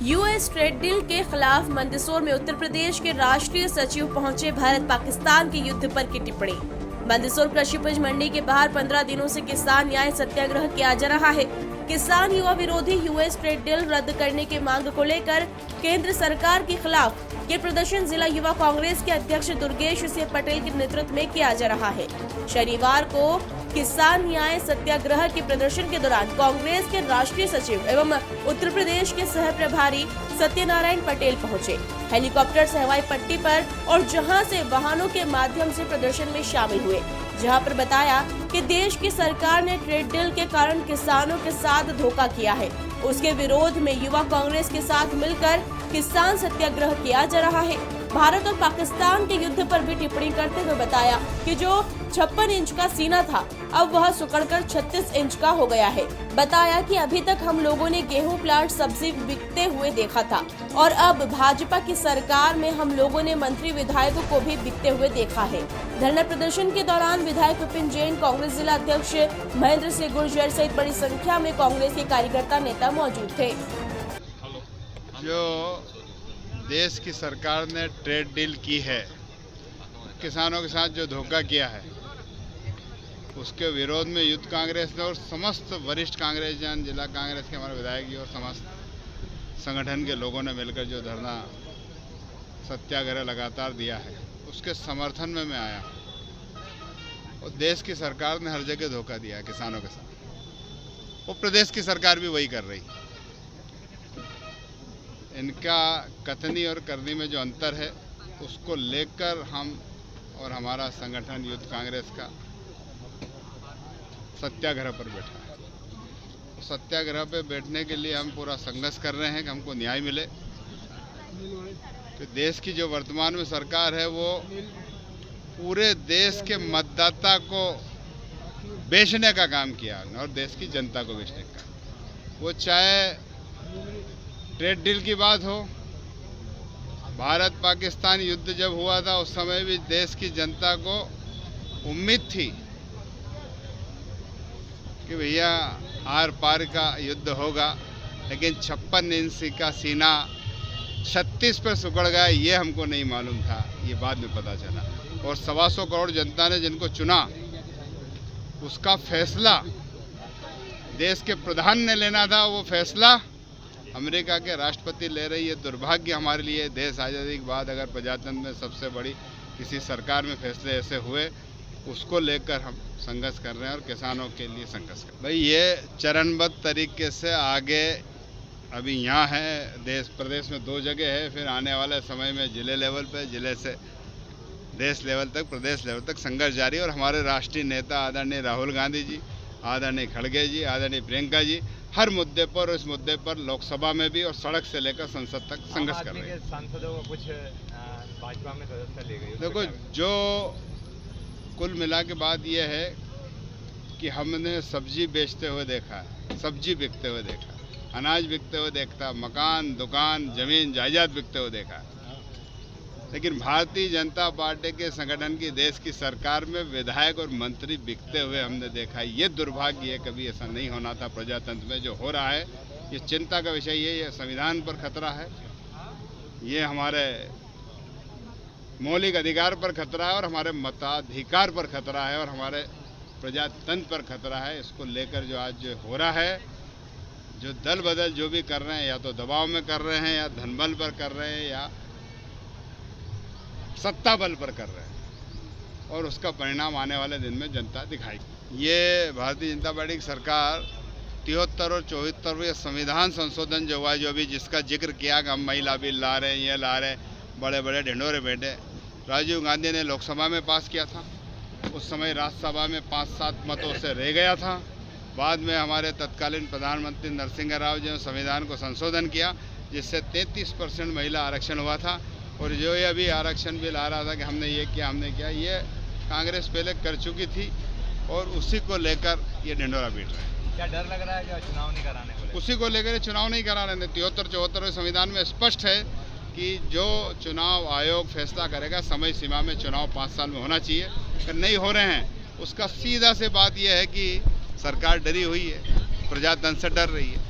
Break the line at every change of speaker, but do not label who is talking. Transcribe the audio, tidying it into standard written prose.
US trade deal के खिलाफ मंदसौर में उत्तर प्रदेश के राष्ट्रीय सचिव पहुंचे। भारत पाकिस्तान के युद्ध पर की टिप्पणी। मंदसौर कृषि उपज मंडी के बाहर 15 दिनों से किसान न्याय सत्याग्रह किया जा रहा है। किसान युवा विरोधी यूएस ट्रेड डील रद्द करने की मांग को लेकर केंद्र सरकार के खिलाफ ये प्रदर्शन जिला युवा कांग्रेस के अध्यक्ष दुर्गेश सिंह पटेल के नेतृत्व में किया जा रहा है। शनिवार को किसान न्याय सत्याग्रह के प्रदर्शन के दौरान कांग्रेस के राष्ट्रीय सचिव एवं उत्तर प्रदेश के सह प्रभारी सत्यनारायण पटेल पहुंचे। हेलीकॉप्टर से हवाई पट्टी पर और जहां से वाहनों के माध्यम से प्रदर्शन में शामिल हुए, जहां पर बताया कि देश की सरकार ने ट्रेड डील के कारण किसानों के साथ धोखा किया है। उसके विरोध में युवा कांग्रेस के साथ मिलकर किसान सत्याग्रह किया जा रहा है। भारत और पाकिस्तान के युद्ध पर भी टिप्पणी करते हुए बताया कि जो 56 इंच का सीना था अब वह सुकड़कर 36 इंच का हो गया है। बताया कि अभी तक हम लोगों ने गेहूं, प्लाट, सब्जी बिकते हुए देखा था और अब भाजपा की सरकार में हम लोगों ने मंत्री विधायकों को भी बिकते हुए देखा है। धरना प्रदर्शन के दौरान विधायक विपिन जैन, कांग्रेस जिला अध्यक्ष महेंद्र सिंह गुर्जर सहित बड़ी संख्या में कांग्रेस के कार्यकर्ता नेता मौजूद थे।
जो देश की सरकार ने ट्रेड डील की है, किसानों के साथ जो धोखा किया है, उसके विरोध में यूथ कांग्रेस ने और समस्त वरिष्ठ कांग्रेस जन, जिला कांग्रेस के हमारे विधायक जी और समस्त संगठन के लोगों ने मिलकर जो धरना सत्याग्रह लगातार दिया है, उसके समर्थन में मैं आया। और देश की सरकार ने हर जगह धोखा दिया है किसानों के साथ, और प्रदेश की सरकार भी वही कर रही। इनका कथनी और करनी में जो अंतर है, उसको लेकर हम और हमारा संगठन यूथ कांग्रेस का सत्याग्रह पर बैठा है। सत्याग्रह पे बैठने के लिए हम पूरा संघर्ष कर रहे हैं कि हमको न्याय मिले। तो देश की जो वर्तमान में सरकार है, वो पूरे देश के मतदाता को बेचने का काम किया और देश की जनता को बेचने का। वो चाहे ट्रेड डील की बात हो, भारत पाकिस्तान युद्ध जब हुआ था उस समय भी देश की जनता को उम्मीद थी कि भैया आर पार का युद्ध होगा, लेकिन 56 इंच का सीना 36 पर सुकड़ गया, ये हमको नहीं मालूम था, ये बाद में पता चला। और 125 करोड़ जनता ने जिनको चुना, उसका फैसला देश के प्रधान ने लेना था। वो फैसला अमेरिका के राष्ट्रपति ले रही है। दुर्भाग्य हमारे लिए, देश आज़ादी के बाद अगर प्रजातंत्र में सबसे बड़ी किसी सरकार में फैसले ऐसे हुए, उसको लेकर हम संघर्ष कर रहे हैं और किसानों के लिए संघर्ष कर रहे हैं। भाई ये चरणबद्ध तरीके से आगे अभी यहाँ है, देश प्रदेश में 2 जगह है, फिर आने वाले समय में जिले लेवल पे, जिले से देश लेवल तक, प्रदेश लेवल तक संघर्ष जारी। और हमारे राष्ट्रीय नेता आदरणीय राहुल गांधी जी, आदरणीय खड़गे जी, आदरणीय प्रियंका जी हर मुद्दे पर, इस मुद्दे पर लोकसभा में भी और सड़क से लेकर संसद तक संघर्ष कर रहे हैं।
सांसदों को कुछ भाजपा में सदस्य ले गई।
देखो, जो कुल मिला के बात यह है कि हमने सब्जी बेचते हुए देखा है, सब्जी बिकते हुए देखा, अनाज बिकते हुए देखता, मकान, दुकान, जमीन जायदाद बिकते हुए देखा। लेकिन भारतीय जनता पार्टी के संगठन की, देश की सरकार में विधायक और मंत्री बिकते हुए हमने देखा। ये दुर्भाग्य है, कभी ऐसा नहीं होना था प्रजातंत्र में। जो हो रहा है ये चिंता का विषय है। ये संविधान पर खतरा है, ये हमारे मौलिक अधिकार पर खतरा है और हमारे मताधिकार पर खतरा है और हमारे प्रजातंत्र पर खतरा है। इसको लेकर जो आज जो हो रहा है, जो दल बदल जो भी कर रहे हैं, या तो दबाव में कर रहे हैं, या धनबल पर कर रहे हैं, या सत्ता बल पर कर रहे हैं, और उसका परिणाम आने वाले दिन में जनता दिखाएगी। ये भारतीय जनता पार्टी की सरकार 73 और 74वें संविधान संशोधन जो हुआ, जो भी जिसका जिक्र किया कि हम महिला बिल ला रहे हैं, ये ला रहे हैं, बड़े बड़े ढिंढोरे बैठे, राजीव गांधी ने लोकसभा में पास किया था। उस समय राज्यसभा में 5-7 मतों से रह गया था। बाद में हमारे तत्कालीन प्रधानमंत्री नरसिंह राव जी ने संविधान को संशोधन किया, जिससे 33% महिला आरक्षण हुआ था। और जो ये अभी आरक्षण बिल आ रहा था कि हमने ये किया, हमने किया, ये कांग्रेस पहले कर चुकी थी और उसी को लेकर ये ढिंढोरा पीट रहे हैं।
क्या डर लग रहा है कि चुनाव नहीं कराने को?
उसी को लेकर चुनाव नहीं करा रहे हैं। 73-74वें संविधान में स्पष्ट है कि जो चुनाव आयोग फैसला करेगा, समय सीमा में चुनाव 5 साल में होना चाहिए। अगर नहीं हो रहे हैं, उसका सीधा से बात यह है कि सरकार डरी हुई है, प्रजातंत्र से डर रही है।